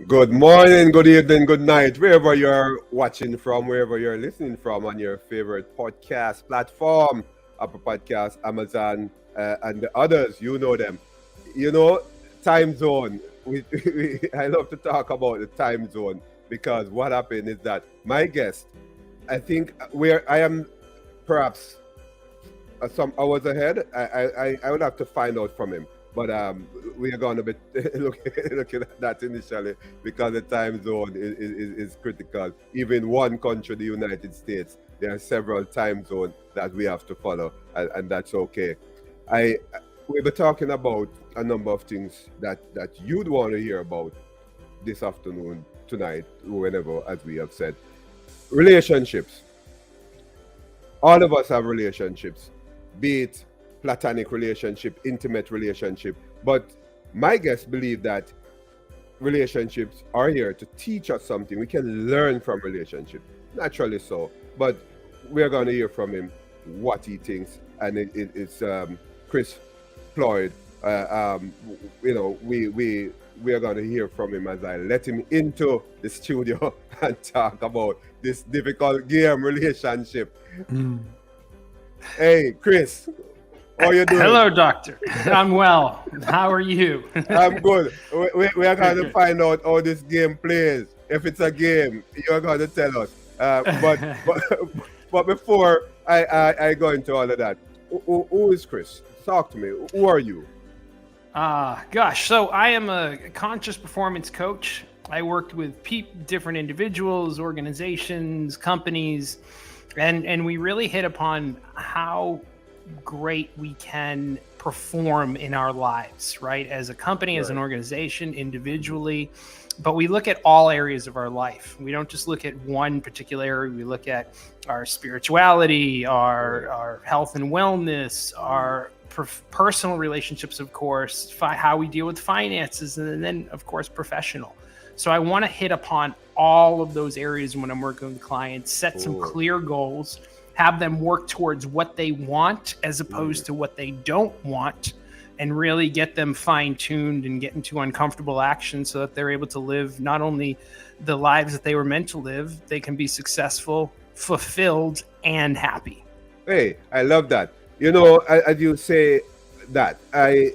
Good morning, good evening, good night, wherever you're watching from, wherever you're listening from on your favorite podcast platform, Apple Podcasts, Amazon, and the others, you know them. You know, time zone. I love to talk about the time zone because what happened is that my guest, I think where I am perhaps some hours ahead. I would have to find out from him. But we are going to be looking at that initially because the time zone is critical. Even one country, the United States, there are several time zones that we have to follow, and that's okay. I We'll be talking about a number of things that you'd want to hear about this afternoon, tonight, whenever, as we have said. Relationships. All of us have relationships, be it platonic relationship, intimate relationship. But my guests believe that relationships are here to teach us something. We can learn from relationships, naturally so. But we're going to hear from him what he thinks, and it's Chris Plourde. We are going to hear from him as I let him into the studio and talk about this difficult game relationship. Hey, Chris, how you doing? Hello, doctor. I'm well. How are you? I'm good. We are going to find out how this game plays. If it's a game, you're going to tell us. But before I go into all of that, who is Chris? Talk to me. Who are you? Gosh. So I am a conscious performance coach. I worked with different individuals, organizations, companies, and we really hit upon how great we can perform in our lives, right? As a company, as an organization, individually, but we look at all areas of our life. We don't just look at one particular area. We look at our spirituality, our health and wellness, our personal relationships, of course, how we deal with finances, and then, of course, professional. So I want to hit upon all of those areas when I'm working with clients, set some clear goals, have them work towards what they want as opposed to what they don't want, and really get them fine-tuned and get into uncomfortable action so that they're able to live not only the lives that they were meant to live, they can be successful, fulfilled, and happy. Hey, I love that. You know, as you say that, I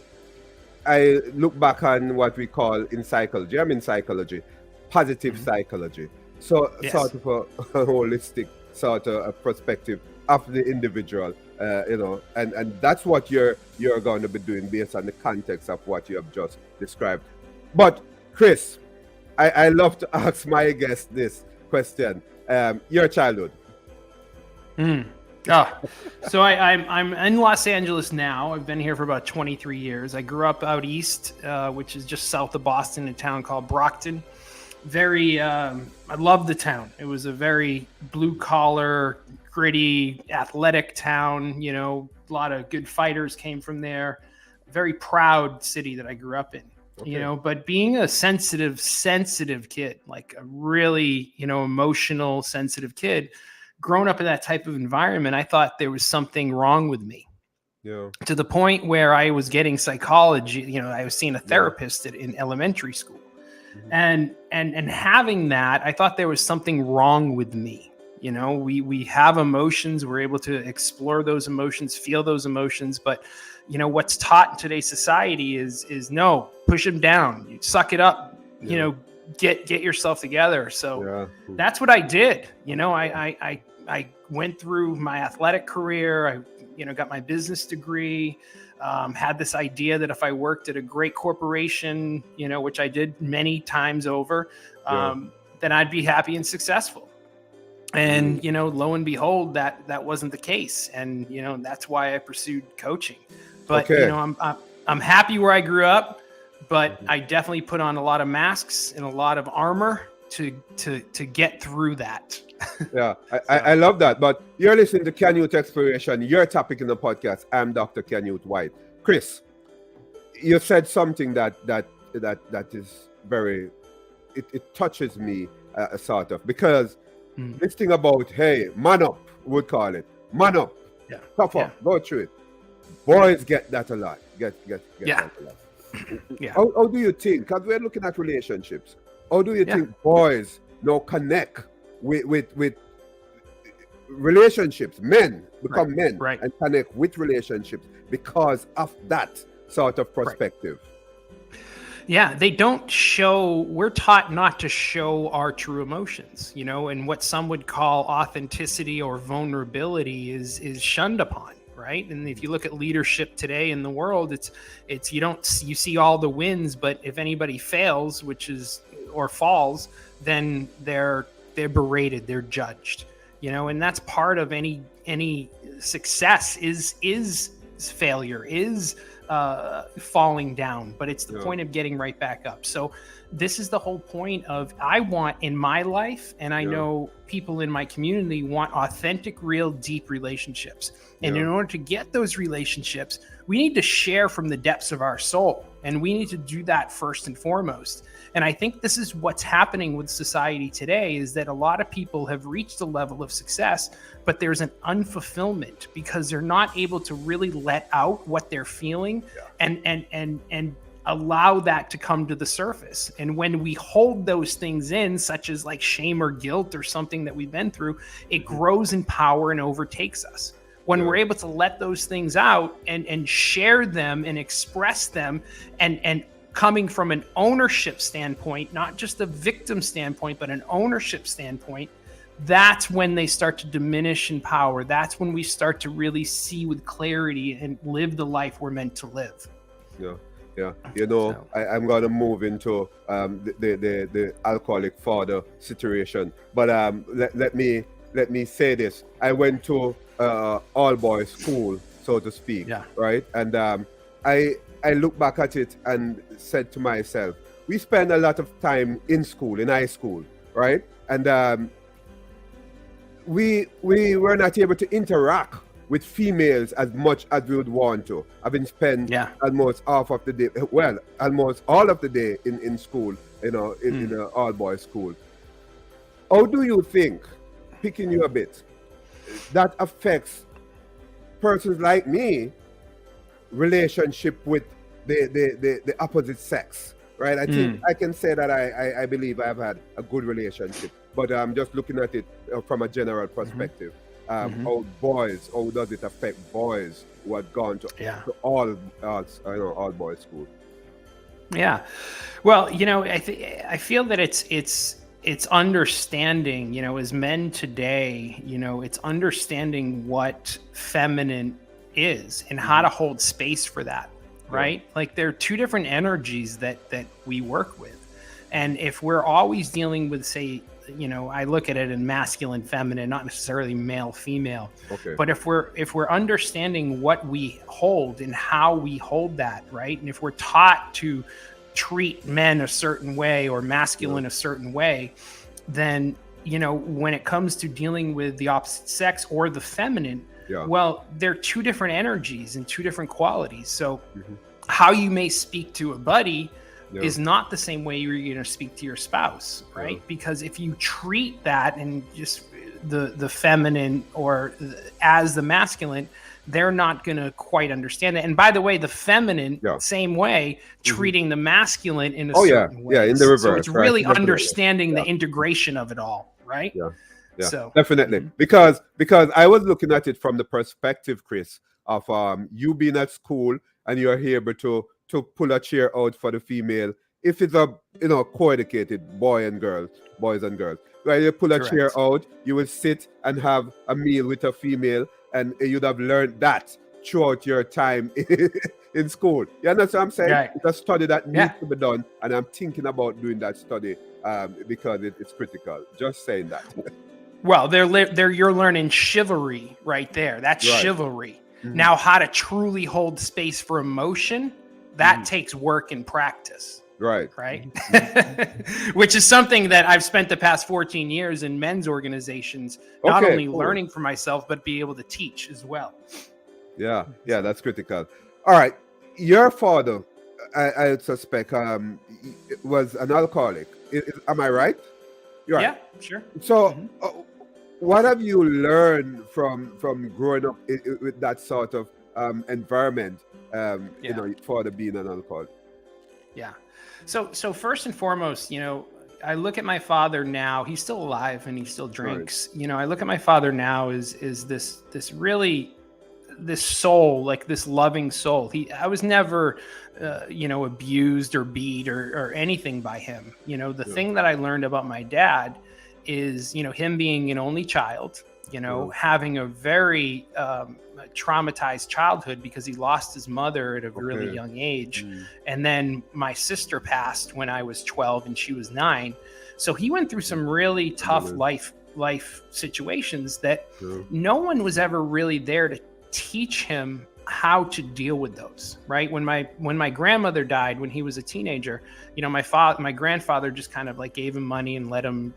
look back on what we call in psychology. I'm in psychology, positive psychology. So sort of a holistic sort of a perspective of the individual, and that's what you're going to be doing based on the context of what you have just described. But Chris, I love to ask my guest this question: your childhood. So I'm in Los Angeles now. I've been here for about 23 years. I grew up out east, which is just south of Boston, a town called Brockton. I loved the town. It was a very blue collar, gritty, athletic town. You know, a lot of good fighters came from there. Very proud city that I grew up in. Okay. You know, but being a sensitive kid, like a really, emotional, sensitive kid, growing up in that type of environment, I thought there was something wrong with me. Yeah. To the point where I was getting psychology, I was seeing a therapist in elementary school. And having that, I thought there was something wrong with me. We have emotions. We're able to explore those emotions, feel those emotions. But, what's taught in today's society is no, push them down. You suck it up, get yourself together. So that's what I did. I went through my athletic career. I, got my business degree. Had this idea that if I worked at a great corporation, which I did many times over, then I'd be happy and successful. And, lo and behold, that wasn't the case. And, that's why I pursued coaching. But, I'm happy where I grew up, but I definitely put on a lot of masks and a lot of armor to get through that. Yeah, I love that. But you're listening to Canute Exploration, your topic in the podcast. I'm Dr. Canute White. Chris, you said something that is very, it touches me sort of, because this thing about, hey, man up, would call it. Man up. Yeah. Tough up. Go through it. Boys get that a lot. Get that a lot. Yeah. How do you think? Because we're looking at relationships. How do you think boys now connect with relationships? Men become men and connect with relationships because of that sort of perspective. Yeah, they don't show, we're taught not to show our true emotions, you know, and what some would call authenticity or vulnerability is shunned upon, right? And if you look at leadership today in the world, it's you see all the wins, but if anybody fails, or falls, then they're berated, they're judged, you know, and that's part of any success is failure, is falling down, but it's the point of getting right back up. So this is the whole point of, I want in my life, and I know people in my community want authentic, real, deep relationships. And in order to get those relationships, we need to share from the depths of our soul. And we need to do that first and foremost. And I think this is what's happening with society today, is that a lot of people have reached a level of success, but there's an unfulfillment because they're not able to really let out what they're feeling and allow that to come to the surface. And when we hold those things in, such as like shame or guilt or something that we've been through, it grows in power and overtakes us. When we're able to let those things out and share them and express them and coming from an ownership standpoint, not just a victim standpoint, but an ownership standpoint, that's when they start to diminish in power. That's when we start to really see with clarity and live the life we're meant to live. Yeah. You know, I'm going to move into the alcoholic father situation. But let me say this. I went to all boys school, so to speak. Right. And I look back at it and said to myself, we spend a lot of time in school, in high school, right? And we were not able to interact with females as much as we would want to. Having spent almost half of the day, well, almost all of the day in school, you know, in an all boys school. How do you think, picking you a bit, that affects persons like me relationship with the opposite sex, right? I think I can say that I believe I've had a good relationship, but I'm just looking at it from a general perspective. How does it affect boys who have gone to all boys school? Yeah, well, you know, I feel that it's understanding, you know, as men today, you know, it's understanding what feminine is and how to hold space for that, right? Like there are two different energies that we work with. And if we're always dealing with, say, you know, I look at it in masculine, feminine, not necessarily male, female. But if we're understanding what we hold and how we hold that, right? And if we're taught to treat men a certain way or masculine a certain way, then, you know, when it comes to dealing with the opposite sex or the feminine, well, they're two different energies and two different qualities. So how you may speak to a buddy is not the same way you're going to speak to your spouse, right? Because if you treat that and just the feminine or as the masculine, they're not going to quite understand that. And by the way, the feminine, same way, treating the masculine in a certain way. In the reverse. So it's really understanding the integration of it all, right? Yeah, so definitely. Because I was looking at it from the perspective, Chris, of you being at school and you're able to pull a chair out for the female. If it's a co-educated boys and girls, right? You pull a chair out, you will sit and have a meal with a female, and you'd have learned that throughout your time in school. You understand what I'm saying? It's a study that needs to be done, and I'm thinking about doing that study because it's critical. Just saying that. Well, you're learning chivalry right there. That's chivalry. Now, how to truly hold space for emotion, that takes work and practice. Right. Which is something that I've spent the past 14 years in men's organizations, not only learning for myself, but be able to teach as well. Yeah, that's critical. All right. Your father, I suspect, was an alcoholic. Am I right? You're right. Yeah, sure. So what have you learned from growing up with that sort of environment, father being an alcoholic? Yeah. So first and foremost, you know, I look at my father now. He's still alive and he still drinks. Right. I look at my father now as this really this soul, like this loving soul. I was never abused or beat or anything by him. The thing that I learned about my dad is him being an only child, having a very traumatized childhood because he lost his mother at a really young age. And then my sister passed when I was 12 and she was 9. So he went through some really tough life situations that no one was ever really there to teach him how to deal with those. Right. When my grandmother died when he was a teenager, my grandfather just kind of like gave him money and let him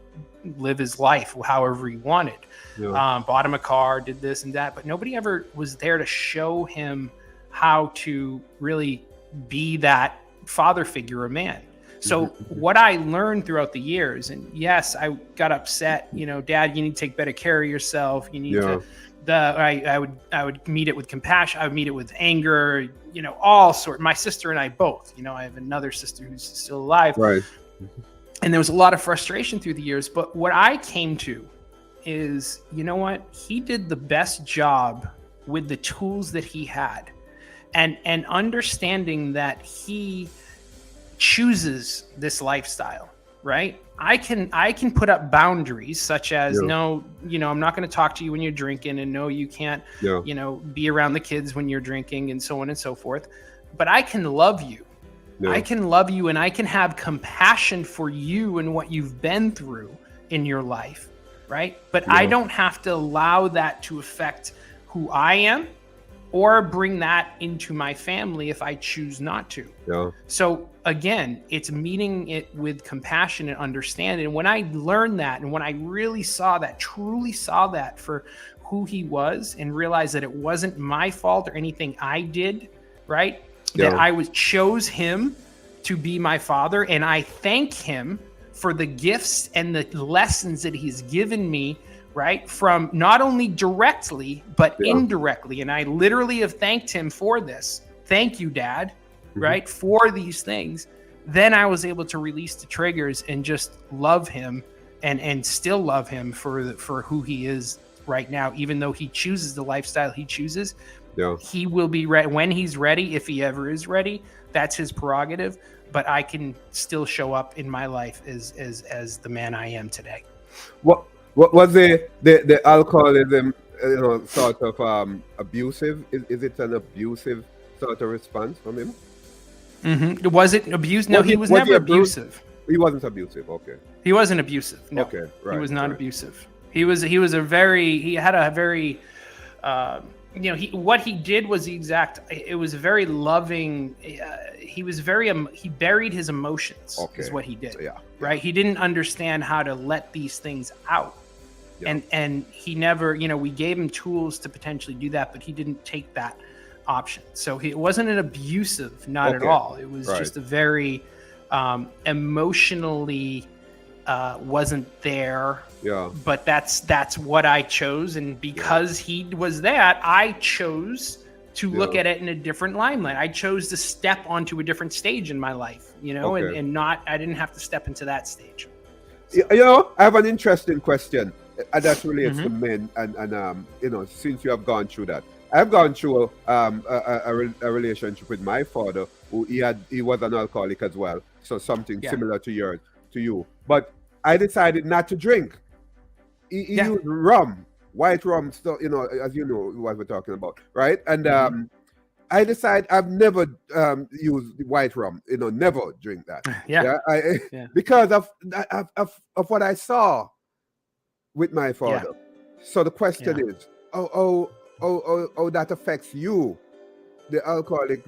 live his life however he wanted. Bought him a car, did this and that, but nobody ever was there to show him how to really be that father figure of man. So what I learned throughout the years, and yes, I got upset, Dad, you need to take better care of yourself. You need to, I would meet it with compassion. I would meet it with anger, all sorts. My sister and I both, I have another sister who's still alive. Right. And there was a lot of frustration through the years. But what I came to is, he did the best job with the tools that he had, and understanding that he chooses this lifestyle, right? I can put up boundaries such as no, I'm not going to talk to you when you're drinking, and no, you can't, be around the kids when you're drinking, and so on and so forth. But I can love you. I can love you, and I can have compassion for you and what you've been through in your life, right? But I don't have to allow that to affect who I am or bring that into my family if I choose not to. So again, it's meeting it with compassion and understanding. And when I learned that, and when I really truly saw that for who he was, and realized that it wasn't my fault or anything I did, right? That I chose him to be my father, and I thank him for the gifts and the lessons that he's given me, right? From not only directly, but indirectly. And I literally have thanked him for this. Thank you, Dad, right? For these things. Then I was able to release the triggers and just love him and still love him for who he is right now, even though he chooses the lifestyle he chooses. He will be ready when he's ready, if he ever is ready. That's his prerogative. But I can still show up in my life as the man I am today. What was the alcoholism, sort of abusive? Is it an abusive sort of response from him? Was it abuse? No, he was never abusive. He wasn't abusive. Okay. He wasn't abusive. No. Okay. Right. He was not abusive. He had a very what he did was it was very loving. He buried his emotions is what he did. Right. He didn't understand how to let these things out. And he never, we gave him tools to potentially do that, but he didn't take that option. So it wasn't an abusive, not at all. It was just a very emotionally wasn't there. But that's what I chose. And because he was that, I chose to look at it in a different limelight. I chose to step onto a different stage in my life, and not, I didn't have to step into that stage. So. I have an interesting question. That relates to men, and since you have gone through that, I've gone through a relationship with my father, who he was an alcoholic as well, so something similar to you. But I decided not to drink. He used rum, white rum, so as you know what we're talking about, right? And I decided I've never used white rum, never drink that. Because of what I saw with my father. So the question is, how that affects you, the alcoholic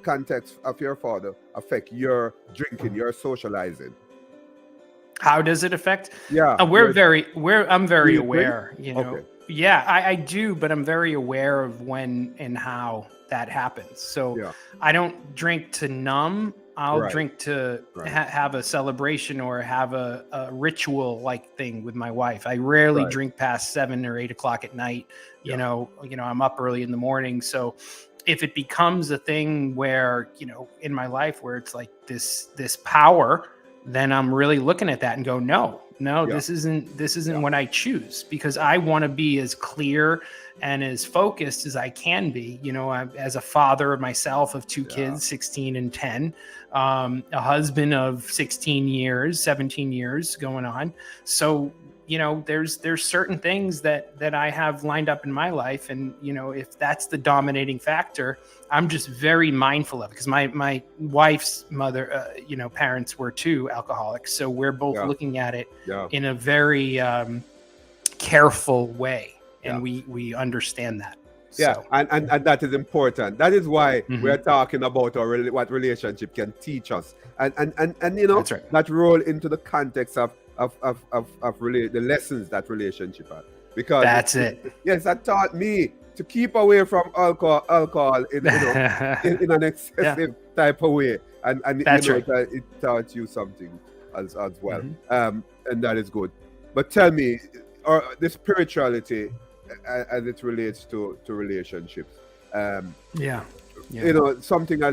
context of your father affect your drinking, your socializing. How does it affect? I'm very aware, I do, but I'm very aware of when and how that happens. So I don't drink to numb. I'll drink to have a celebration or have a ritual like thing with my wife. I rarely drink past 7 or 8 o'clock at night. I'm up early in the morning. So if it becomes a thing where, in my life where it's like this power then I'm really looking at that and go, no, Yeah. this isn't what I choose, because I want to be as clear and as focused as I can be. As a father of myself of two kids, 16 and 10, a husband of 16 years, 17 years going on. So, there's certain things that I have lined up in my life. And, if that's the dominating factor, I'm just very mindful of it, because my wife's mother, parents were too alcoholics. So we're both looking at it in a very careful way. And we understand that. Yeah, So. and that is important. That is why we're talking about what relationship can teach us, and That's right. that roll into the context of the lessons that relationship has. Because That's it. Yes, that taught me to keep away from alcohol in an excessive type of way, and That's right. it taught you something as well, and that is good. But tell me, the spirituality as it relates to relationships, something I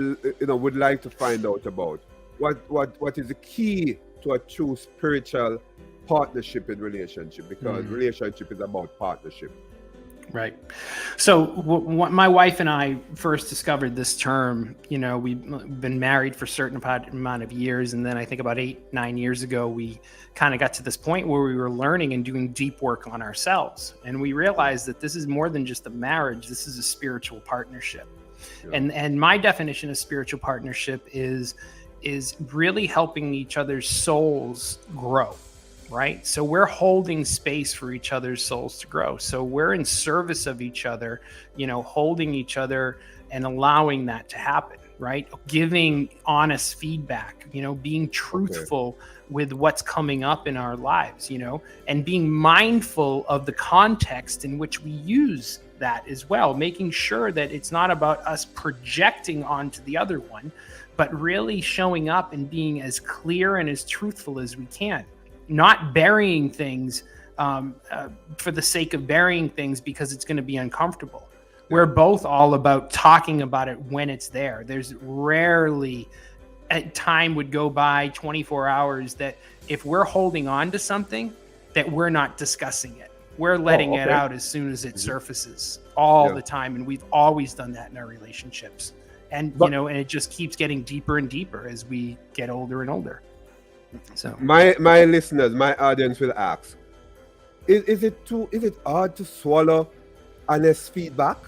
would like to find out about. What is the key to a true spiritual partnership in relationship? Because relationship is about partnership. Right. So my wife and I first discovered this term, we've been married for a certain amount of years. And then I think about 8-9 years ago, we kind of got to this point where we were learning and doing deep work on ourselves. And we realized that this is more than just a marriage. This is a spiritual partnership. Yeah. And my definition of spiritual partnership is really helping each other's souls grow. Right. So we're holding space for each other's souls to grow. So we're in service of each other, holding each other and allowing that to happen. Right. Giving honest feedback, being truthful with what's coming up in our lives, and being mindful of the context in which we use that as well, making sure that it's not about us projecting onto the other one, but really showing up and being as clear and as truthful as we can. Not burying things for the sake of burying things because it's going to be uncomfortable. We're both all about talking about it when it's there. There's rarely a time would go by 24 hours that if we're holding on to something that we're not discussing it. We're letting it out as soon as it surfaces all the time. And we've always done that in our relationships. And, and it just keeps getting deeper and deeper as we get older and older. So my listeners, my audience will ask, is it hard to swallow honest feedback?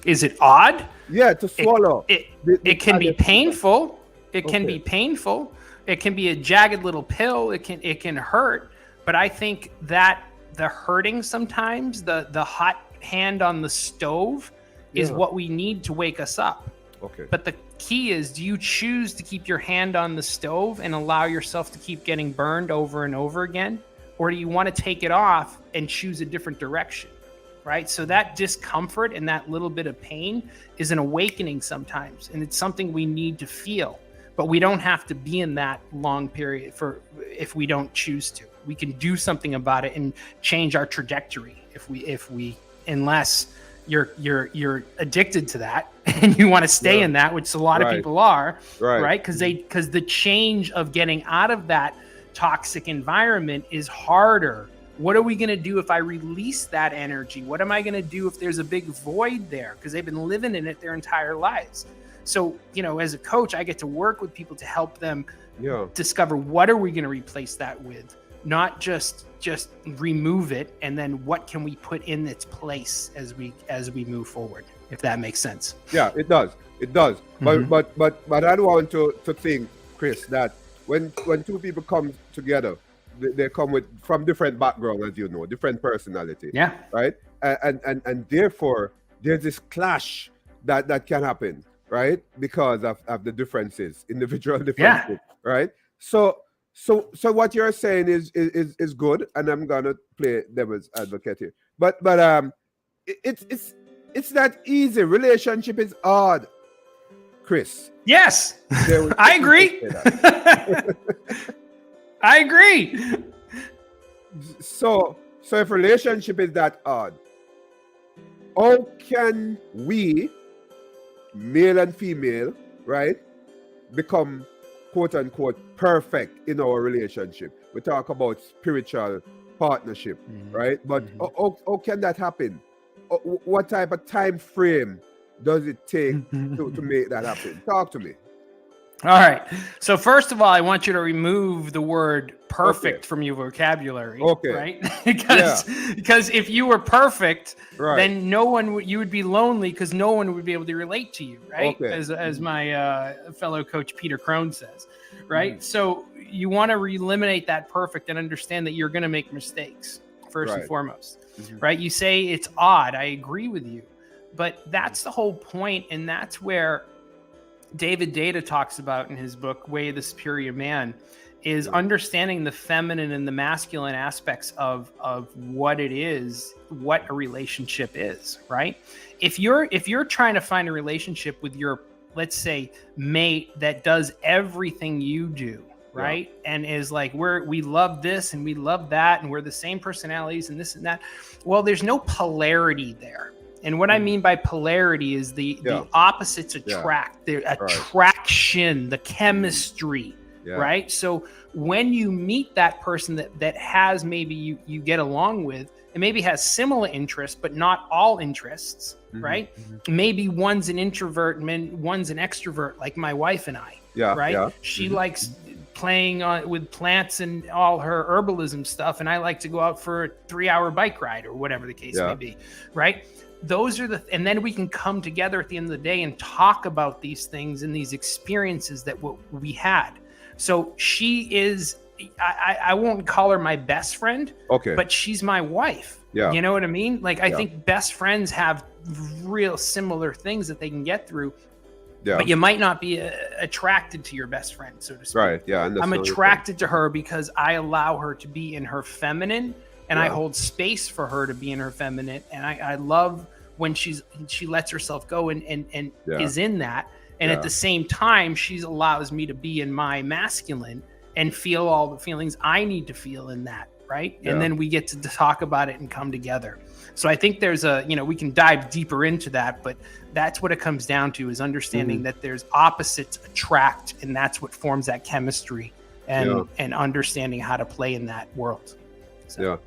Is it odd? Yeah, to swallow. It can be painful. It can be painful. It can be a jagged little pill. It can hurt. But I think that the hurting sometimes, the hot hand on the stove is what we need to wake us up. Okay. But the key is, do you choose to keep your hand on the stove and allow yourself to keep getting burned over and over again? Or do you want to take it off and choose a different direction? Right? So that discomfort and that little bit of pain is an awakening sometimes. And it's something we need to feel. But we don't have to be in that long period if we don't choose to. We can do something about it and change our trajectory if we unless you're addicted to that and you want to stay in that, which a lot of people are, right? Because the change of getting out of that toxic environment is harder. What are we going to do if I release that energy? What am I going to do if there's a big void there? Because they've been living in it their entire lives. So, as a coach, I get to work with people to help them discover what are we going to replace that with, not just remove it, and then what can we put in its place as we move forward, if that makes sense. Yeah, it does. Mm-hmm. But I don't want to think, Chris, that when two people come together, they come from different backgrounds, as you know, different personality. Yeah. Right. And therefore there's this clash that can happen, right? Because of the differences, individual differences. Yeah. Right. So what you're saying is good, and I'm gonna play devil's advocate here. But it's not easy. Relationship is hard, Chris. Yes, I agree. I agree. So if relationship is that hard, how can we, male and female, right, become quote unquote perfect in our relationship. We talk about spiritual partnership, right? But how can that happen? What type of time frame does it take to make that happen? Talk to me. All right. So first of all, I want you to remove the word perfect from your vocabulary. Okay. Right? because if you were perfect, then you would be lonely because no one would be able to relate to you, right? Okay. As my fellow coach Peter Crone says, right? So you want to eliminate that perfect and understand that you're going to make mistakes first and foremost, right? You say it's odd. I agree with you, but that's the whole point, and that's where David Data talks about in his book, Way of the Superior Man, is understanding the feminine and the masculine aspects of what it is, what a relationship is, right? If you're trying to find a relationship with your, let's say, mate that does everything you do, right? And is like, we love this and we love that, and we're the same personalities and this and that. Well, there's no polarity there. And what I mean by polarity is the opposites attract, the attraction, the chemistry, right? So when you meet that person that has maybe you get along with, and maybe has similar interests, but not all interests, right? Maybe one's an introvert and one's an extrovert, like my wife and I, right? She likes playing with plants and all her herbalism stuff, and I like to go out for a 3-hour bike ride or whatever the case may be, right? Those are and then we can come together at the end of the day and talk about these things and these experiences that we had. So she is, I won't call her my best friend, but she's my wife. You know what I mean? Like, I think best friends have real similar things that they can get through, but you might not be attracted to your best friend, so to speak. Right. Yeah. I'm attracted to her because I allow her to be in her feminine, and I hold space for her to be in her feminine. And I love when she lets herself go and is in that. And at the same time, she allows me to be in my masculine and feel all the feelings I need to feel in that. Right. And then we get to talk about it and come together. So I think there's we can dive deeper into that, but that's what it comes down to, is understanding that there's opposites attract, and that's what forms that chemistry and understanding how to play in that world. So.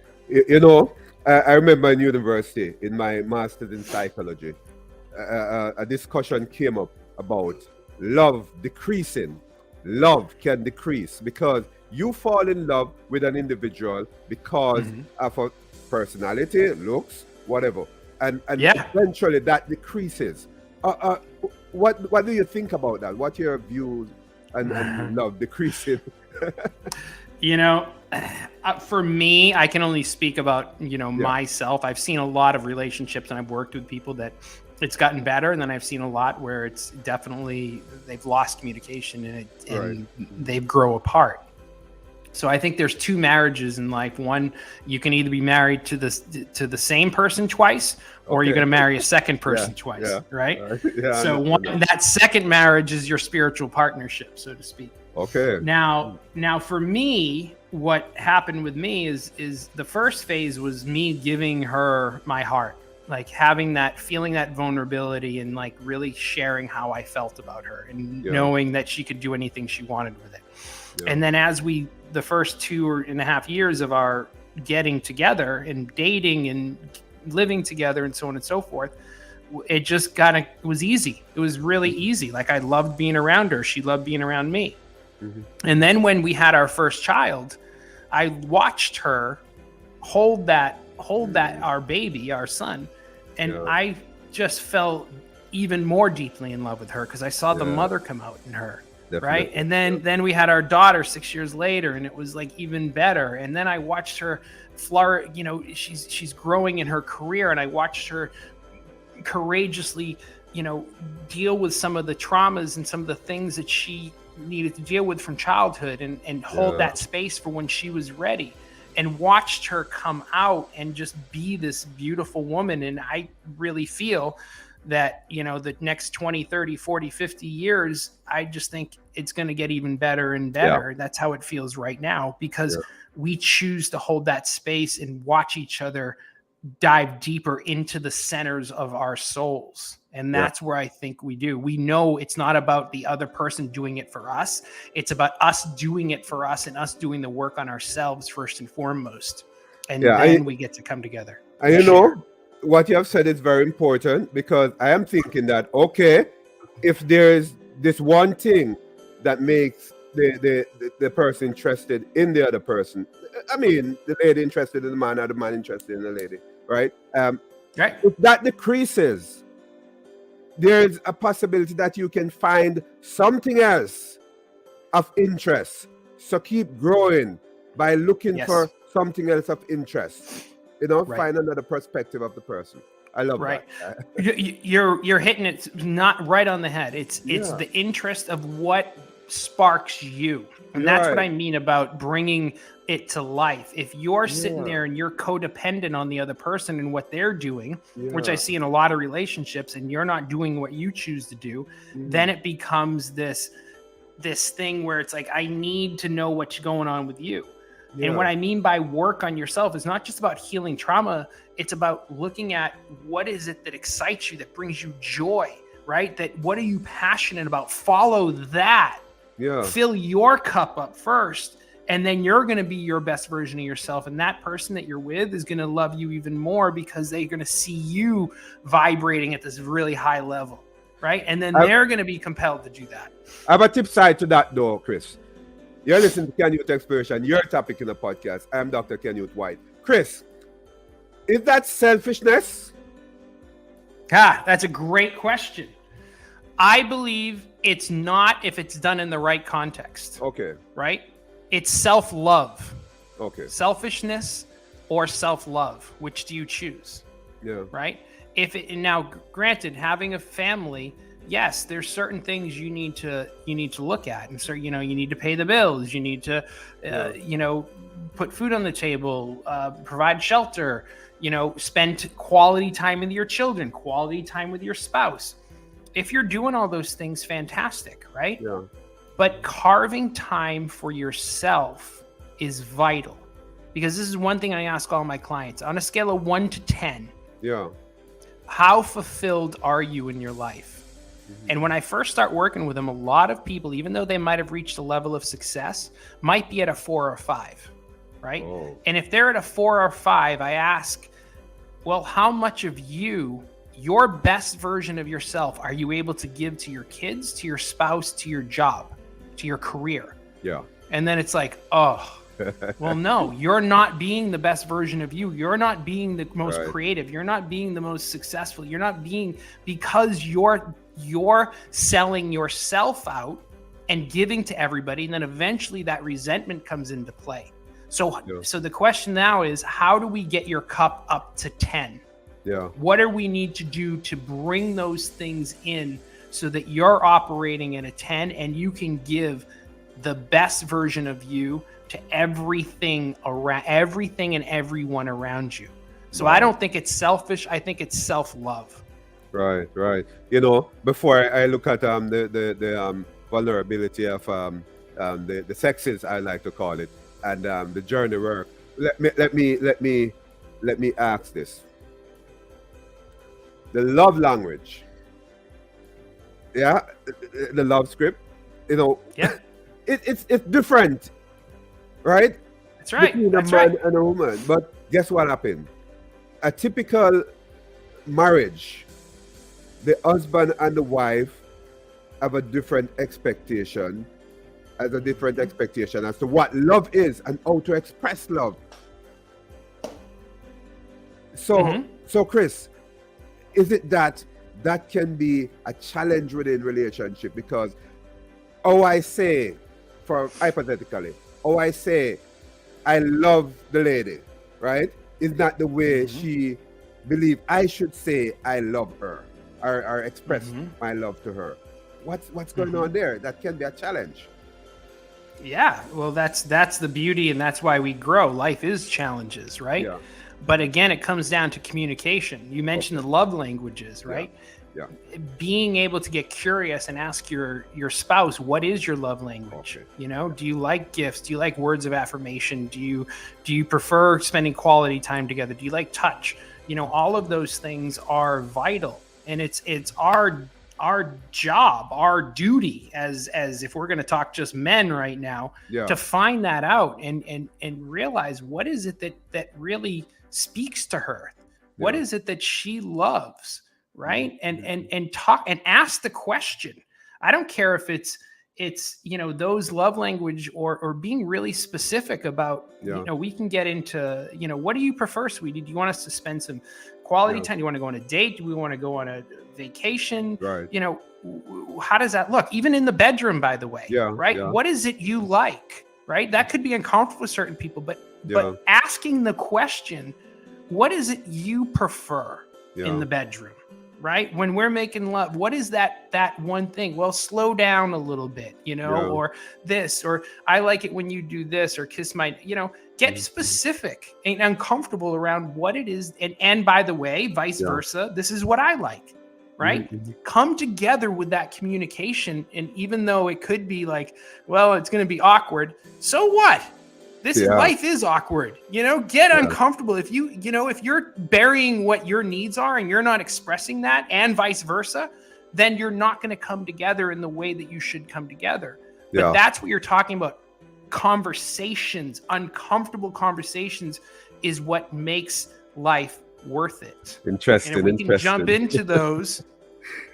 I remember in university, in my master's in psychology, a discussion came up about love decreasing. Love can decrease because you fall in love with an individual because of a personality, looks, whatever, and eventually that decreases. What do you think about that? What are your views and love decreasing? For me, I can only speak about, myself. I've seen a lot of relationships, and I've worked with people that it's gotten better. And then I've seen a lot where it's definitely, they've lost communication and they grow apart. So I think there's two marriages in life. One, you can either be married to the same person twice, or you're going to marry a second person twice, right? So that second marriage is your spiritual partnership, so to speak. Okay. Now for me, what happened with me is the first phase was me giving her my heart, like feeling that vulnerability and like really sharing how I felt about her and knowing that she could do anything she wanted with it. And then as the first 2.5 years of our getting together and dating and living together and so on and so forth, it just it was easy. It was really easy. Like, I loved being around her. She loved being around me. And then when we had our first child, I watched her hold that our baby, our son, and I just fell even more deeply in love with her because I saw the mother come out in her. Definitely. Right. And then we had our daughter 6 years later, and it was like even better. And then I watched her flourish, she's growing in her career, and I watched her courageously, deal with some of the traumas and some of the things that she needed to deal with from childhood and hold that space for when she was ready, and watched her come out and just be this beautiful woman. And I really feel that, the next 20, 30, 40, 50 years, I just think it's going to get even better and better. Yeah. That's how it feels right now, because we choose to hold that space and watch each other dive deeper into the centers of our souls. And that's where I think we do. We know it's not about the other person doing it for us. It's about us doing it for us and us doing the work on ourselves first and foremost. And then we get to come together. And you know, what you have said is very important, because I am thinking that, okay, if there's this one thing that makes the person interested in the other person, I mean, the lady interested in the man or the man interested in the lady, right? Right. If that decreases, there's a possibility that you can find something else of interest. So keep growing by looking for something else of interest. You know, find another perspective of the person. I love that. You're hitting it not right on the head. It's the interest of what sparks you. And that's what I mean about bringing it to life. If you're sitting there and you're codependent on the other person and what they're doing, which I see in a lot of relationships, and you're not doing what you choose to do, then it becomes this thing where it's like, I need to know what's going on with you. And what I mean by work on yourself is not just about healing trauma. It's about looking at what is it that excites you, that brings you joy, right? That what are you passionate about? Follow that. Fill your cup up first, and then you're going to be your best version of yourself. And that person that you're with is going to love you even more, because they're going to see you vibrating at this really high level, right? And then they're going to be compelled to do that. I have a tip side to that though, Chris. You're listening to Ken Youth Exploration, your topic in the podcast. I'm Dr. Ken Youth White. Chris, is that selfishness? That's a great question. I believe it's not, if it's done in the right context. Okay. Right? It's self-love. Okay. Selfishness or self-love. Which do you choose? Yeah. Right? Now, granted, having a family, yes, there's certain things you need to look at, and so you need to pay the bills, you need to put food on the table, provide shelter, spend quality time with your children, quality time with your spouse. If you're doing all those things, fantastic, right? Yeah. But carving time for yourself is vital, because this is one thing I ask all my clients on a scale of 1 to 10. Yeah. How fulfilled are you in your life? And when I first start working with them, a lot of people, even though they might have reached a level of success, might be at a 4 or 5, right? Oh. And if they're at a 4 or 5, I ask, well, how much of you, your best version of yourself, are you able to give to your kids, to your spouse, to your job, to your career? Yeah. And then it's like, oh, well, no, you're not being the best version of you. You're not being the most creative. You're not being the most successful. You're not being, because you're selling yourself out and giving to everybody. And then eventually that resentment comes into play. So the question now is, how do we get your cup up to 10? Yeah. What do we need to do to bring those things in so that you're operating at a 10 and you can give the best version of you to everything and everyone around you? So I don't think it's selfish. I think it's self-love. Right. Before I look at the vulnerability of the sexes, I like to call it, and the journey work. Let me ask this: the love language, the love script, it's different, right? That's right. Between a man and a woman. But guess what happened? A typical marriage, the husband and the wife have a different expectation, as to what love is and how to express love. So Chris, is it that can be a challenge within relationship? Because I say I love the lady, right? Is not the way she believe I should say I love her or express my love to her. What's going on there? That can be a challenge. Yeah, well, that's the beauty, and that's why we grow. Life is challenges, right? Yeah. But again, it comes down to communication. You mentioned the love languages, right? Yeah. Being able to get curious and ask your spouse, what is your love language? Okay. Do you like gifts? Do you like words of affirmation? Do you prefer spending quality time together? Do you like touch? all of those things are vital, and it's our job, our duty as if we're going to talk just men right now, to find that out and realize what is it that really speaks to her, what is it that she loves, right? And talk and ask the question. I don't care if it's those love language or being really specific about, we can get into, what do you prefer, sweetie? Do you want us to spend some quality time? Do you want to go on a date? Do we want to go on a vacation? Right. How does that look? Even in the bedroom, by the way, right? Yeah. What is it you like, right? That could be uncomfortable with certain people, but asking the question, what is it you prefer in the bedroom? Right? When we're making love, what is that one thing? Well, slow down a little bit, or this, or I like it when you do this, or kiss my, get specific and uncomfortable around what it is. And by the way, vice versa, this is what I like, right? Come together with that communication. And even though it could be like, well, it's going to be awkward. So what? Life is awkward, get uncomfortable. If if you're burying what your needs are and you're not expressing that, and vice versa, then you're not going to come together in the way that you should come together. But that's what you're talking about. Conversations, uncomfortable conversations is what makes life worth it. Interesting. And if we can jump into those,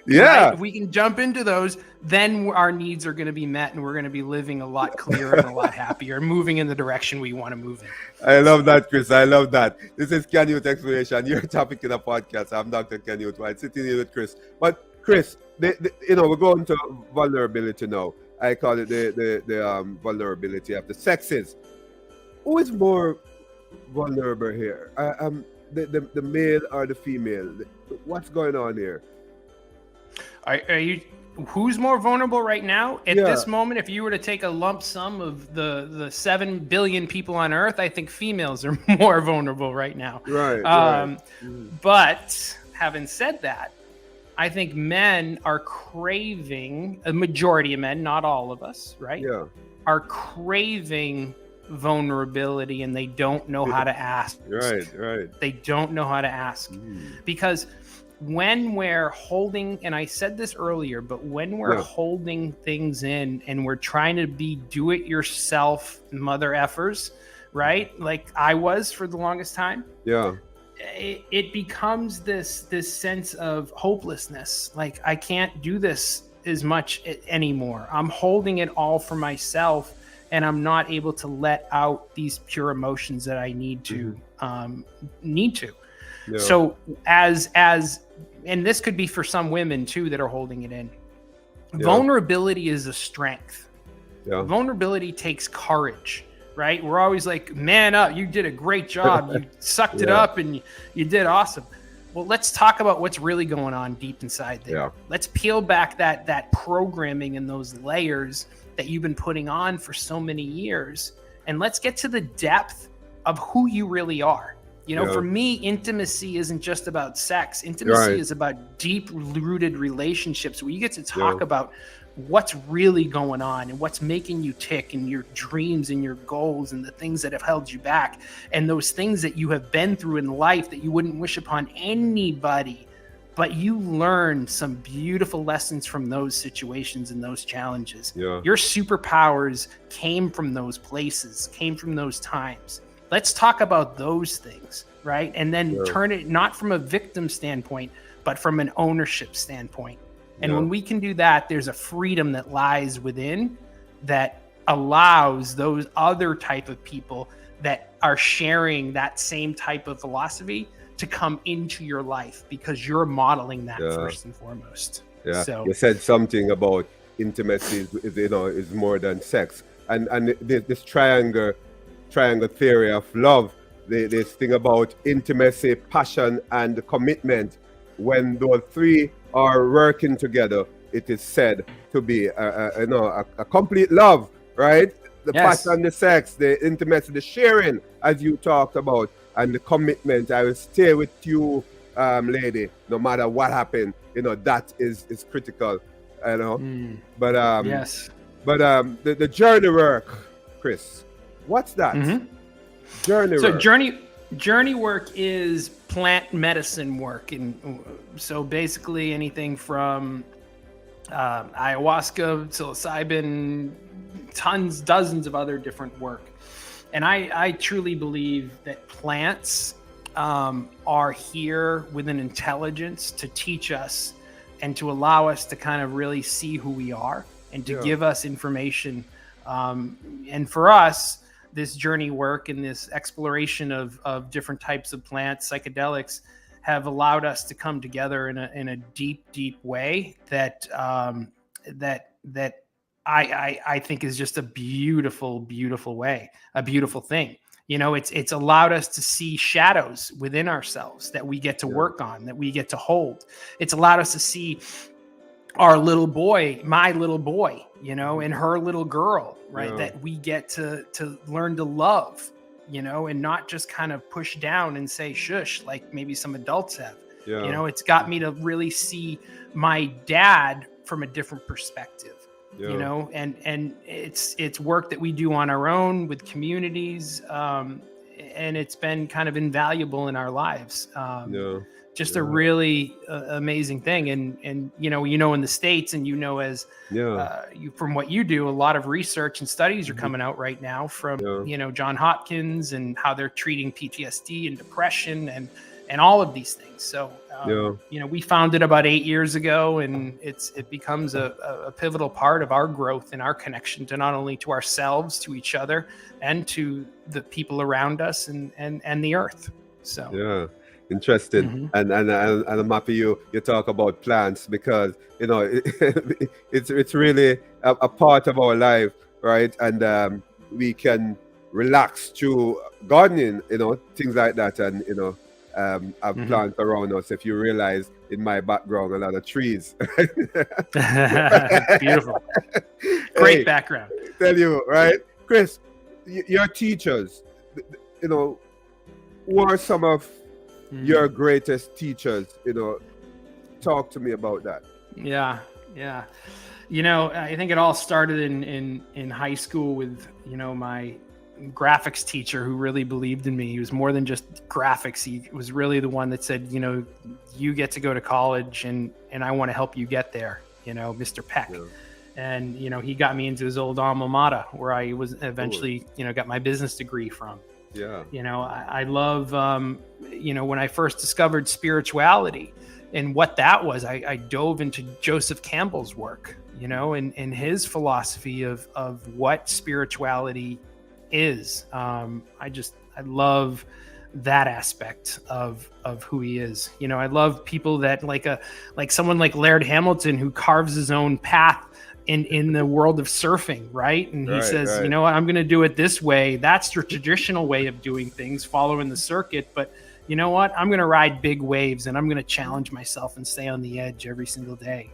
if we can jump into those, then our needs are going to be met and we're going to be living a lot clearer and a lot happier, moving in the direction we want to move in. I love that, Chris. I love that. This is Ken Youth Exploration, your topic in a podcast. I'm Dr. Ken Youth, right? Sitting here with Chris. But Chris, we're going to vulnerability now. I call it the vulnerability of the sexes. Who is more vulnerable here? The male or the female? What's going on here? Are you? Who's more vulnerable right now at this moment? If you were to take a lump sum of the 7 billion people on Earth, I think females are more vulnerable right now. Right. But having said that, I think men are craving, a majority of men, not all of us, right? Yeah. Are craving vulnerability, and they don't know how to ask. Right. They don't know how to ask because when we're holding, and I said this earlier, but when we're holding things in and we're trying to be do-it-yourself mother effers, right? Like I was for the longest time. Yeah. It becomes this sense of hopelessness. Like I can't do this as much anymore. I'm holding it all for myself, and I'm not able to let out these pure emotions that I need to. Yeah. So as and this could be for some women too that are holding it in. Yeah. Vulnerability is a strength. Yeah. Vulnerability takes courage, right? We're always like, man up, you did a great job. You sucked it up and you did awesome. Well, let's talk about what's really going on deep inside there. Yeah. Let's peel back that programming and those layers that you've been putting on for so many years. And let's get to the depth of who you really are. For me, intimacy isn't just about sex. Intimacy is about deep-rooted relationships where you get to talk about what's really going on and what's making you tick and your dreams and your goals and the things that have held you back and those things that you have been through in life that you wouldn't wish upon anybody. But you learn some beautiful lessons from those situations and those challenges. Yeah. Your superpowers came from those places, came from those times. Let's talk about those things, right? And then turn it not from a victim standpoint, but from an ownership standpoint. And when we can do that, there's a freedom that lies within that allows those other type of people that are sharing that same type of philosophy to come into your life because you're modeling that first and foremost. Yeah. So you said something about intimacy is more than sex. And this triangle theory of love, this thing about intimacy, passion, and commitment. When those three are working together, it is said to be a complete love, right? The passion, the sex, the intimacy, the sharing, as you talked about, and the commitment. I will stay with you, lady, no matter what happened. That is critical. But the journey work, Chris. What's that? Mm-hmm. Journey work. Journey Journey work is plant medicine work, and so basically anything from ayahuasca, psilocybin, dozens of other different work. And I truly believe that plants are here with an intelligence to teach us and to allow us to kind of really see who we are and to give us information. And for us, this journey work and this exploration of different types of plants, psychedelics, have allowed us to come together in a deep way that I think is just a beautiful way, a beautiful thing. You know, it's allowed us to see shadows within ourselves that we get to work on, that we get to hold. It's allowed us to see our little boy, my little boy, you know, and her little girl, right? That we get to learn to love, you know, and not just kind of push down and say shush like maybe some adults have. You know, it's got me to really see my dad from a different perspective. You know, and it's work that we do on our own with communities, and it's been kind of invaluable in our lives. Just a really amazing thing. And you know, in the States, and you know, as you, from what you do, a lot of research and studies are coming out right now from you know, John Hopkins and how they're treating PTSD and depression and all of these things. So you know, we founded about 8 years ago, and it becomes a pivotal part of our growth and our connection to not only to ourselves, to each other, and to the people around us and the earth. So interesting. And I'm happy you talk about plants, because you know it's really a part of our life, right? And we can relax through gardening, you know, things like that. And you know, have plants around us. If you realize, in my background, a lot of trees. Beautiful. Great background. Tell you, right? Chris, your teachers, you know, who are some of your greatest teachers? You know, talk to me about that. Yeah. You know, I think it all started in high school with, you know, my graphics teacher who really believed in me. He was more than just graphics. He was really the one that said, you know, you get to go to college, and I want to help you get there, you know, Mr. Peck. And, you know, he got me into his old alma mater, where I was eventually, you know, got my business degree from. You know, I love, you know, when I first discovered spirituality and what that was, I dove into Joseph Campbell's work, you know, and his philosophy of what spirituality is. I love that aspect of who he is. You know, I love people that like someone like Laird Hamilton, who carves his own path in the world of surfing, right? And he says, you know what, I'm going to do it this way. That's the traditional way of doing things, following the circuit. But you know what, I'm going to ride big waves, and I'm going to challenge myself and stay on the edge every single day.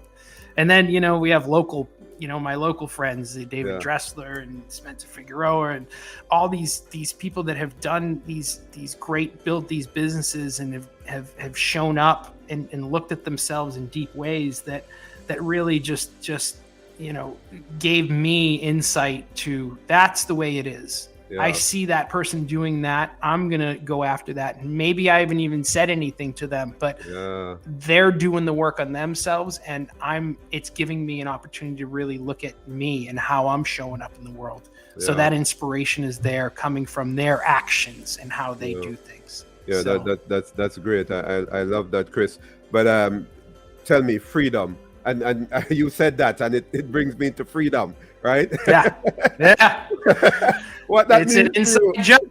And then, you know, we have local, you know, my local friends, David Dressler and Spencer Figueroa, and all these people that have done these great, built these businesses, and have shown up and looked at themselves in deep ways that really just you know, gave me insight to, that's the way it is. I see that person doing that. I'm going to go after that. And maybe I haven't even said anything to them, but they're doing the work on themselves, and it's giving me an opportunity to really look at me and how I'm showing up in the world. So that inspiration is there, coming from their actions and how they do things. So. That's great. I love that, Chris. But tell me, freedom. And you said that, and it brings me to freedom, right? Yeah. What that it's means? An inside job.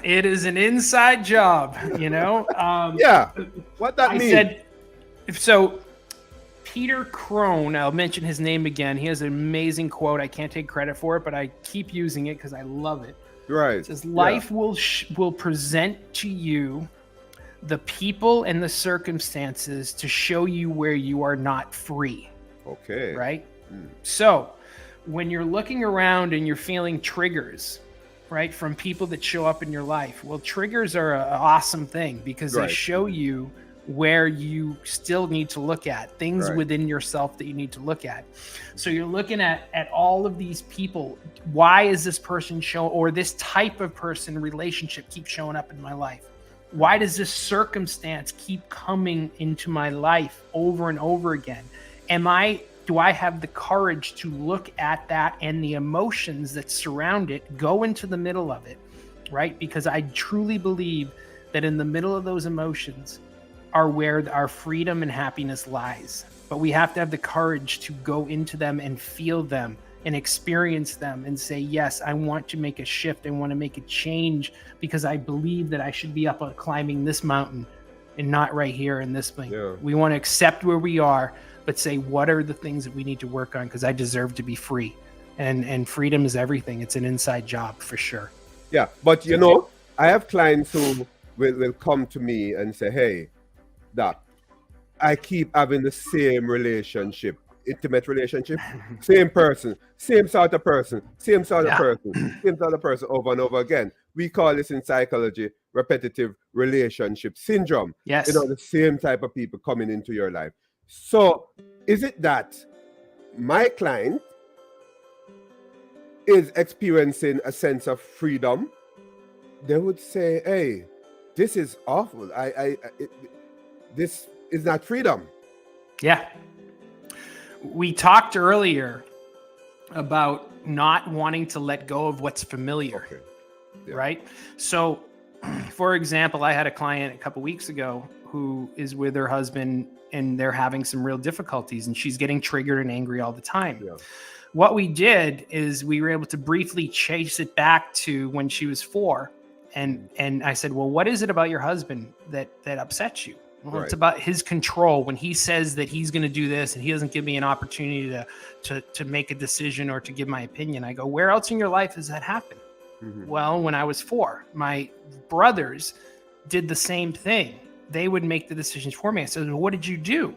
It is an inside job, you know. What that means? So Peter Crone, I'll mention his name again. He has an amazing quote. I can't take credit for it, but I keep using it because I love it. Right. It says, "Life will present to you the people and the circumstances to show you where you are not free." Okay. Right? So when you're looking around and you're feeling triggers, right, from people that show up in your life, well, triggers are an awesome thing, because they show you where you still need to look at things within yourself that you need to look at. So you're looking at all of these people. Why is this person or this type of person relationship keep showing up in my life? Why does this circumstance keep coming into my life over and over again? Do I have the courage to look at that and the emotions that surround it, go into the middle of it, right? Because I truly believe that in the middle of those emotions are where our freedom and happiness lies. But we have to have the courage to go into them and feel them and experience them and say, yes, I want to make a shift. I want to make a change because I believe that I should be up climbing this mountain and not right here in this thing. Yeah. We want to accept where we are, but say, what are the things that we need to work on? Because I deserve to be free. And freedom is everything. It's an inside job for sure. Yeah. But, you know, I have clients who will come to me and say, hey, Doc, I keep having the same relationship, intimate relationship, same person, same sort of person, same sort of person over and over again. We call this in psychology repetitive relationship syndrome. Yes. You know, the same type of people coming into your life. So is it that my client is experiencing a sense of freedom? They would say, hey, this is awful. This is not freedom. Yeah. We talked earlier about not wanting to let go of what's familiar, right? So, for example, I had a client a couple weeks ago who is with her husband and they're having some real difficulties and she's getting triggered and angry all the time. Yeah. What we did is we were able to briefly chase it back to when she was 4. And I said, well, what is it about your husband that upsets you? Well, It's about his control. When he says that he's going to do this and he doesn't give me an opportunity to make a decision or to give my opinion, I go, where else in your life has that happened? Mm-hmm. Well, when I was 4, my brothers did the same thing. They would make the decisions for me. I said, well, what did you do?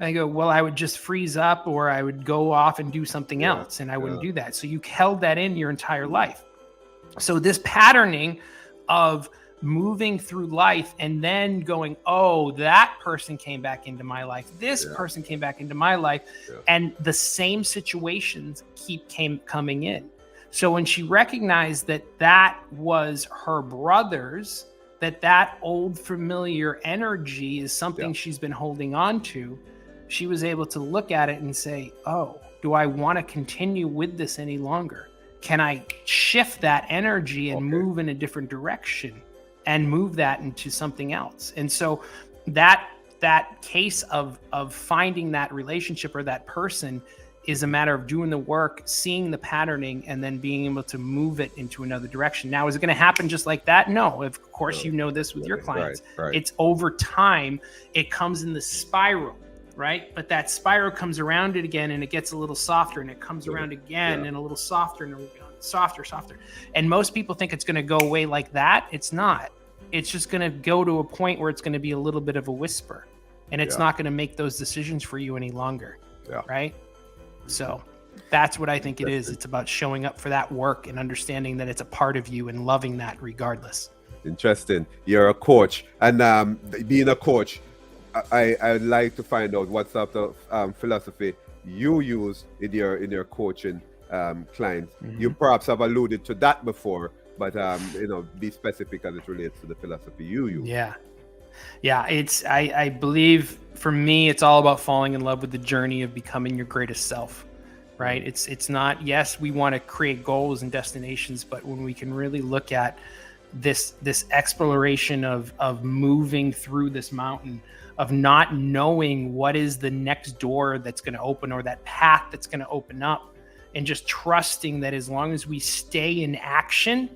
I go, well, I would just freeze up or I would go off and do something else. And I wouldn't do that. So you held that in your entire life. So this patterning of moving through life and then going, oh, that person came back into my life. This person came back into my life. Yeah. And the same situations coming in. So when she recognized that was her brother's, that old familiar energy is something she's been holding on to, she was able to look at it and say, oh, do I want to continue with this any longer? Can I shift that energy and move in a different direction and move that into something else? And so that case of finding that relationship or that person is a matter of doing the work, seeing the patterning, and then being able to move it into another direction. Now, is it going to happen just like that? No, of course, you know this with your clients. Right. It's over time, it comes in the spiral, right? But that spiral comes around it again and it gets a little softer and it comes around again and a little softer and softer. And most people think it's going to go away like that. It's not. It's just going to go to a point where it's going to be a little bit of a whisper and it's not going to make those decisions for you any longer. Yeah. Right? So that's what I think it is. It's about showing up for that work and understanding that it's a part of you and loving that regardless. Interesting. You're a coach. And being a coach, I'd like to find out what sort of philosophy you use in your coaching clients. Mm-hmm. You perhaps have alluded to that before, but be specific as it relates to the philosophy you use. Yeah, I believe for me, it's all about falling in love with the journey of becoming your greatest self, right? It's not, yes, we want to create goals and destinations, but when we can really look at this exploration of moving through this mountain, of not knowing what is the next door that's going to open or that path that's going to open up, and just trusting that as long as we stay in action,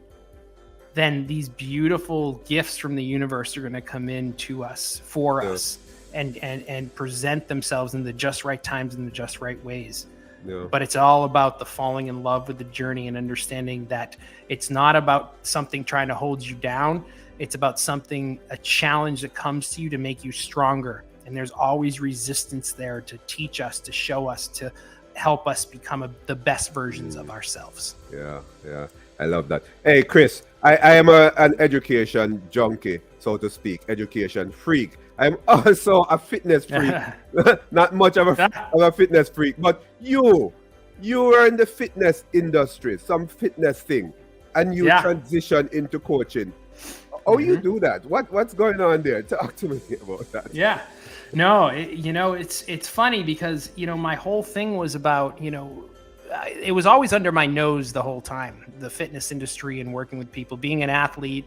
then these beautiful gifts from the universe are going to come in to us for us and present themselves in the just right times in the just right ways. Yeah. But it's all about the falling in love with the journey and understanding that it's not about something trying to hold you down. It's about a challenge that comes to you to make you stronger. And there's always resistance there to teach us, to show us, to help us become the best versions of ourselves. Yeah. I love that. Hey, Chris, I am an education junkie, so to speak, education freak. I'm also a fitness freak. Not much of a fitness freak, but you are in the fitness industry, some fitness thing, and you transition into coaching. How you do that? What's going on there? Talk to me about that. Yeah. No, it's funny because, my whole thing was about, it was always under my nose the whole time, the fitness industry and working with people, being an athlete,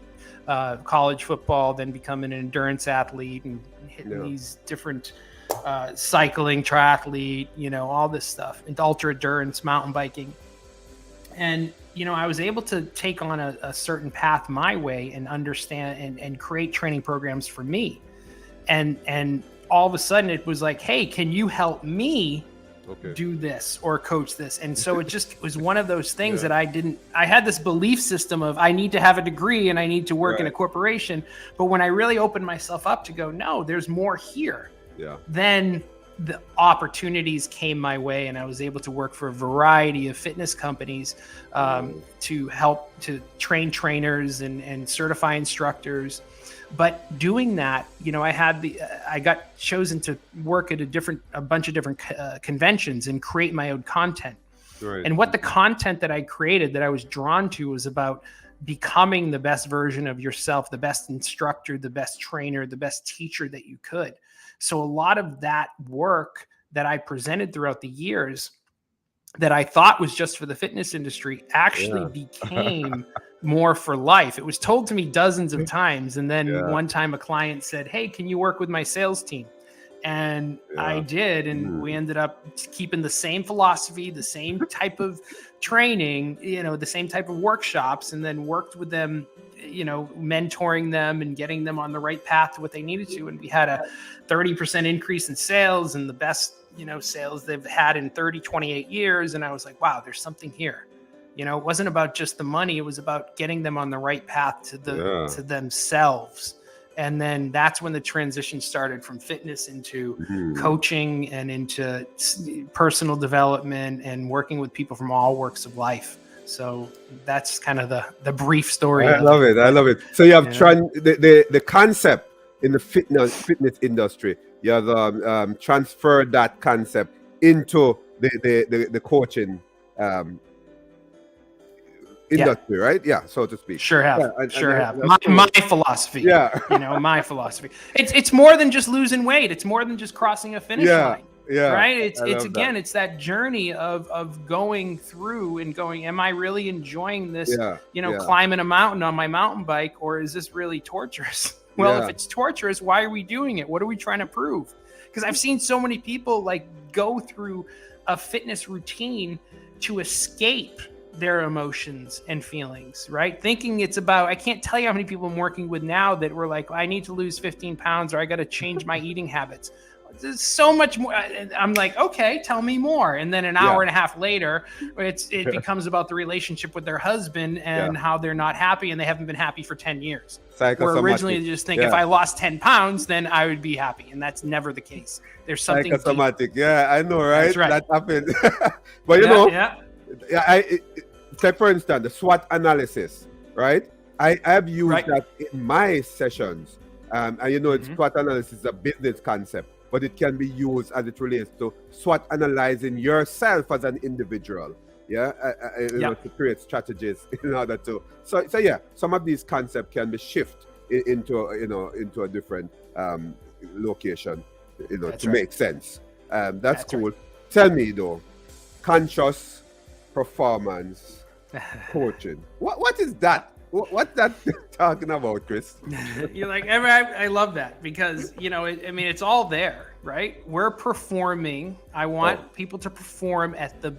college football, then becoming an endurance athlete and hitting these different cycling, triathlete, all this stuff, and ultra endurance, mountain biking. And, I was able to take on a certain path my way and understand and create training programs for me. And all of a sudden it was like, hey, can you help me do this or coach this? And so it just was one of those things that I had this belief system of I need to have a degree and I need to work in a corporation. But when I really opened myself up to go, no, there's more here. Then the opportunities came my way and I was able to work for a variety of fitness companies to help to train trainers and certify instructors. But doing that, I got chosen to work at a bunch of different conventions and create my own content. And what the content that I created that I was drawn to was about becoming the best version of yourself, the best instructor, the best trainer, the best teacher that you could. So a lot of that work that I presented throughout the years that I thought was just for the fitness industry actually became more for life. It was told to me dozens of times. And then one time a client said, hey, can you work with my sales team? And I did. And we ended up keeping the same philosophy, the same type of training, the same type of workshops, and then worked with them, mentoring them and getting them on the right path to what they needed to. And we had a 30% increase in sales and the best, sales they've had in 28 years. And I was like, wow, there's something here. It wasn't about just the money. It was about getting them on the right path to to themselves. And then that's when the transition started from fitness into coaching and into personal development and working with people from all walks of life. So that's kind of the brief story. I love it. So you have the concept in the fitness industry. You have transferred that concept into the coaching industry, right? Yeah, so to speak. Sure have. My philosophy. Yeah. My philosophy. It's more than just losing weight. It's more than just crossing a finish line. Yeah. Right. It's that journey of going through and going, am I really enjoying this, climbing a mountain on my mountain bike, or is this really torturous? Well, if it's torturous, why are we doing it? What are we trying to prove? Because I've seen so many people go through a fitness routine to escape their emotions and feelings, right? Thinking it's about, I can't tell you how many people I'm working with now that were like, I need to lose 15 pounds or I got to change my eating habits. There's so much more. I'm like, okay, tell me more. And then an hour and a half later, it becomes about the relationship with their husband and how they're not happy and they haven't been happy for 10 years. Where originally they just think if I lost 10 pounds, then I would be happy. And that's never the case. There's something psychosomatic. Yeah, I know, right? That's right. That happened. But take for instance, the SWOT analysis, right? I have used that in my sessions. And it's SWOT analysis is a business concept, but it can be used as it relates to SWOT analyzing yourself as an individual, to create strategies in order to. So some of these concepts can be shifted into a different location, to make sense. That's cool. Right. Tell me though, conscious performance coaching. What is that? What's that talking about, Chris? You're like, I love that because, it's all there, right? We're performing. I want people to perform at the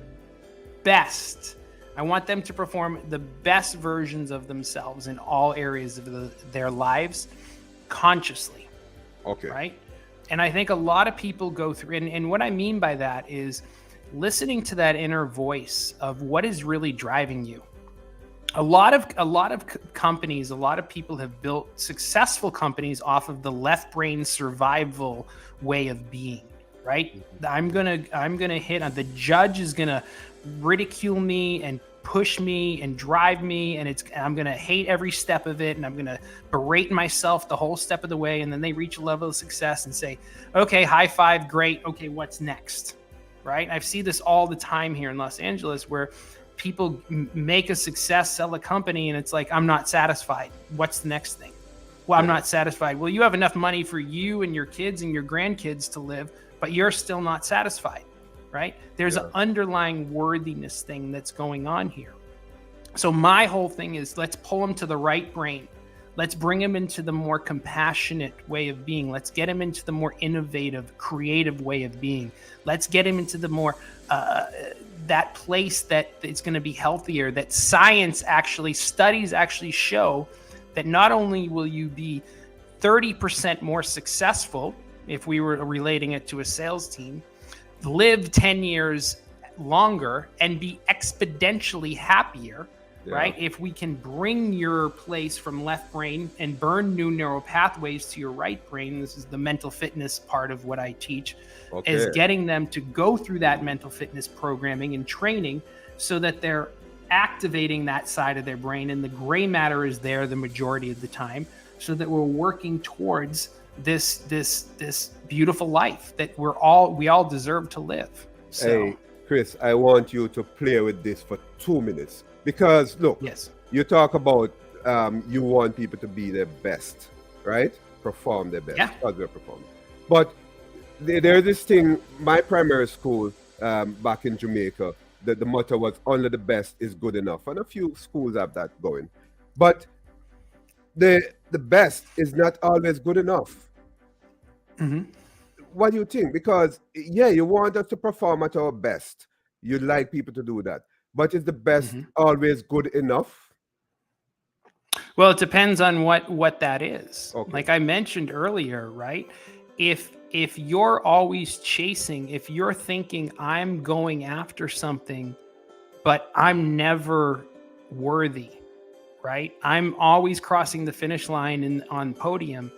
best. I want them to perform the best versions of themselves in all areas of their lives consciously. Okay. Right? And I think a lot of people go through, and what I mean by that is listening to that inner voice of what is really driving you. A lot of companies, a lot of people have built successful companies off of the left brain survival way of being, right? I'm gonna hit on the judge is gonna ridicule me and push me and drive me, and I'm gonna hate every step of it, and I'm gonna berate myself the whole step of the way, and then they reach a level of success and say, okay, high five, great, okay, what's next? Right? I see this all the time here in Los Angeles where people make a success, sell a company, and it's like, I'm not satisfied. What's the next thing? Well, I'm not satisfied. Well, you have enough money for you and your kids and your grandkids to live, but you're still not satisfied, right? There's an underlying worthiness thing that's going on here. So my whole thing is, let's pull them to the right brain. Let's bring them into the more compassionate way of being. Let's get them into the more innovative, creative way of being. Let's get them into the more, that place that it's going to be healthier, that studies actually show that not only will you be 30% more successful, if we were relating it to a sales team, live 10 years longer and be exponentially happier, right? If we can bring your place from left brain and burn new neural pathways to your right brain, this is the mental fitness part of what I teach, is getting them to go through that mental fitness programming and training so that they're activating that side of their brain and the gray matter is there the majority of the time, so that we're working towards this beautiful life that we all deserve to live. So, hey, Chris, I want you to play with this for 2 minutes. Because look, you talk about you want people to be their best, right? Perform their best. Perform. But there's this thing, my primary school back in Jamaica, the motto was only the best is good enough. And a few schools have that going. But the best is not always good enough. What do you think? Because you want us to perform at our best. You'd like people to do that. But is the best always good enough? Well, it depends on what that is. Like I mentioned earlier, right? If you're always chasing, if you're thinking I'm going after something, but I'm never worthy, right? I'm always crossing the finish line on podium,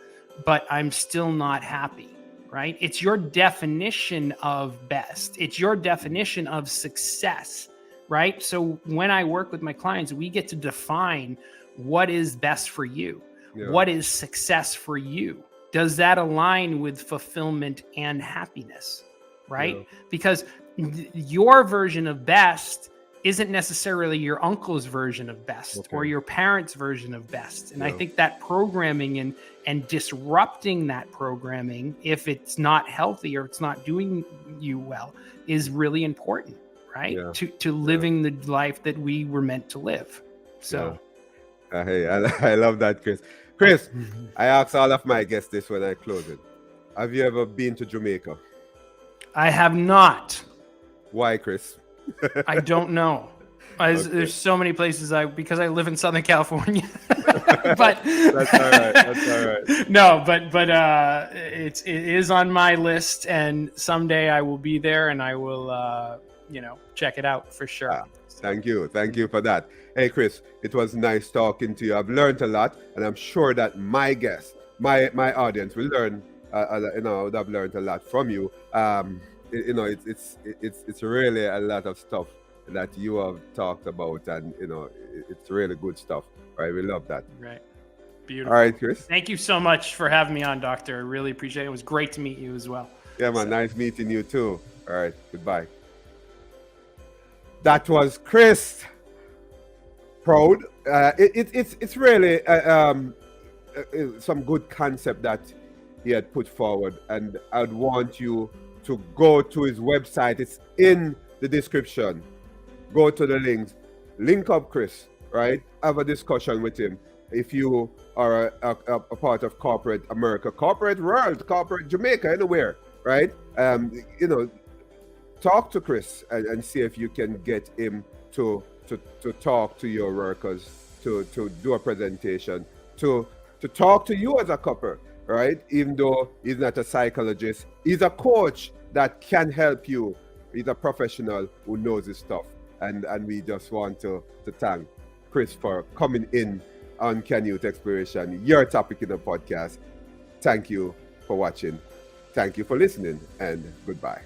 but I'm still not happy, right? It's your definition of best. It's your definition of success. Right? So when I work with my clients, we get to define what is best for you. What is success for you? Does that align with fulfillment and happiness? Right? Because your version of best isn't necessarily your uncle's version of best or your parents' version of best. And I think that programming and disrupting that programming, if it's not healthy or it's not doing you well, is really important. Right? To living the life that we were meant to live. So, hey, I love that, Chris. Chris, I ask all of my guests this when I close it. Have you ever been to Jamaica? I have not. Why, Chris? I don't know. There's so many places because I live in Southern California. But that's all right. That's all right. No, but it is on my list, and someday I will be there, and I will check it out for sure. Thank you for that. Hey, Chris, it was nice talking to you. I've learned a lot, and I'm sure that my guests, my audience will learn. I've learned a lot from you. It's really a lot of stuff that you have talked about, and it's really good stuff. Right, we love that. Right, beautiful. All right, Chris. Thank you so much for having me on, Doctor. I really appreciate it. It was great to meet you as well. Yeah, man. Nice meeting you too. All right, goodbye. That was Chris. Plourde. It's really some good concept that he had put forward, and I'd want you to go to his website. It's in the description. Go to the links. Link up Chris, right? Have a discussion with him. If you are a part of corporate America, corporate world, corporate Jamaica, anywhere, right? Talk to Chris and see if you can get him to talk to your workers, to do a presentation, to talk to you as a couple, right? Even though he's not a psychologist, he's a coach that can help you. He's a professional who knows his stuff. And we just want to thank Chris for coming in on Canute Exploration, your topic in the podcast. Thank you for watching. Thank you for listening, and goodbye.